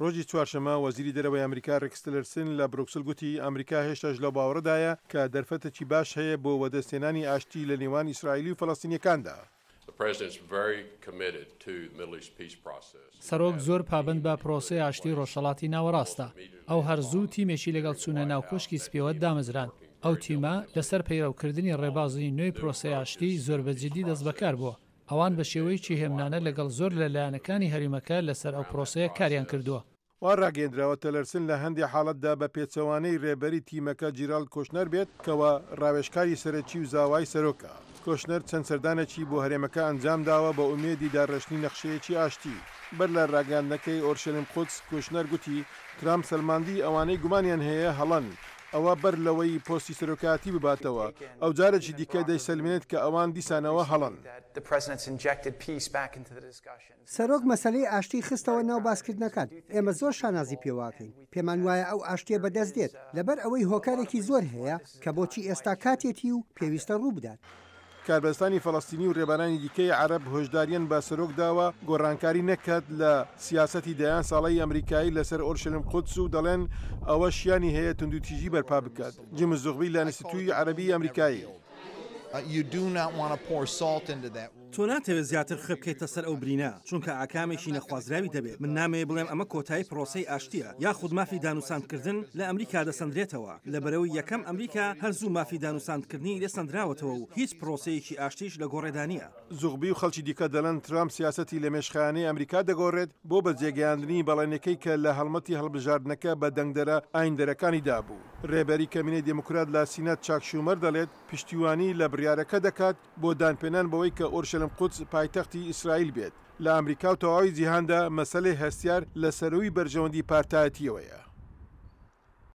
ڕۆژی چوارشەمە وەزیری دەرەوەی ئەمریکا ڕێکس تیلەرسن لە بروکسل گوتی ئەمریکا هێشتاش لەو باوەڕەدایە کە دەرفەتێکی باش هەیە بۆ وەدەستێنانی ئاشتی لە نێوان ئیسرائیل و فەڵەستینیەکاندا. سەرۆک زۆر پابند بە پرۆسەی ئاشتی ڕۆژهەڵاتی ناوەڕاستە. ئەو هەرزوو تیمێکی لەگەڵ چوونە ناو کۆشکی سپێوە دامەزران. ئەو تیمە لەسەر پەیڕەوکردنی ڕێبازی نوێی پرۆسەی ئاشتی زۆر بەجددی دەست بەکار بووە. ئەوان بە شێوەیەکی هێمنانە لەگەڵ زۆر لەلایەنەکانی هەریمەکە لەسەر ئەو پرۆسەیە کاریان کردووە. وا ڕاگەیەندراوە تەلەرسن لە هەندێک حاڵەتدا بە پێچەوانەی ڕێبەری تیمەکە جیرال کۆشنەر بێت کەوە ڕاوێژکاری سەرەکی و زاوای سەرۆکە. کۆشنەر چەند سەردانێکی بۆ هەرێمەکە ئەنجام داوە بە ئومێدی داڕێژنی نەخشەیەکی ئاشتی. بەر لە ڕاگەاندنەکەی ئۆرشەلیم قودس کۆشنەر گوتی ترامپ سەلماندی ئەوانەی گومانیان هەیە هەڵەن. ئەوە بەر لەوەی پۆستی سەرۆکاتی بباتەوە ئەو جارێکی دیکە دەیسەلمێنێت کە ئەوان دیسانەوە هەڵەن. سەرۆک مەسەلەی ئاشتی خستەوە ناو باسکردنەکان. ئێمە زۆر شانازی پێواکەین. پێمان وایە ئەو ئاشتیە بەدەست دێت لەبەر ئەوەی هۆکارێکی زۆر هەیە کە بۆچی ئێستا کاتێتی و پێویستە ڕوو بدات. کاربەستانی فەڵەستینی و ڕێبەرانی دیکەی عەرەب هۆشداریان بە سەرۆک داوە گۆڕانکاری نەکات لە سیاسەتی دەیان ساڵی ئەمریکایی لەسەر ئۆرشەلیم قودس و دەڵێن ئەوە شیانی هەیە توندوتیژی بەرپا بکات. جیمز زوغبی لە ئینستیتووی عەرەبی ئەمریکایی. تۆ ناتەوێت زیاتر خبکەیتە سەر ئەو برینە چونکە ئاکامێکی نەخوازراوی دەبێت. من نامەیە بڵێم ئەمە کۆتایی پرۆسەی ئاشتیە یاخود مافی دانوساندکردن لە ئەمریکا دەسەندرێتەوە لەبەرەوەی یەکەم ئەمریکا هەرزوو مافی دانوساندکردنی لێسەندراوەتەوە و هیچ پرۆسەیەکی ئاشتیش لە گۆڕێدانە. زوغبی و خەڵکی دیکە دەڵێن ترامپ سیاسەتی لە مێشخانەی ئەمریکا دەگۆڕێت بۆ بەجێگەیاندنی بەڵێنەکەی کە لە هەڵمەتی هەڵبژاردنەکە بە دەنگدەرە ئایندەرەکانی دابوو. ڕێبەری کەمینەی دموکرات لە سینەت چاک شومەر دەڵێت پشتیوانی لە بڕیارەکە دەکات بۆ دانپێنان بەوەی کە ئۆرشەلیم قودس پایتەختی ئیسرائیل بێت. لە ئەمریکا و تەواوی جیهاندا مەسەلەی هەستیار لە سەرۆی بەرژەوەندی پارتایەتیەوەیە.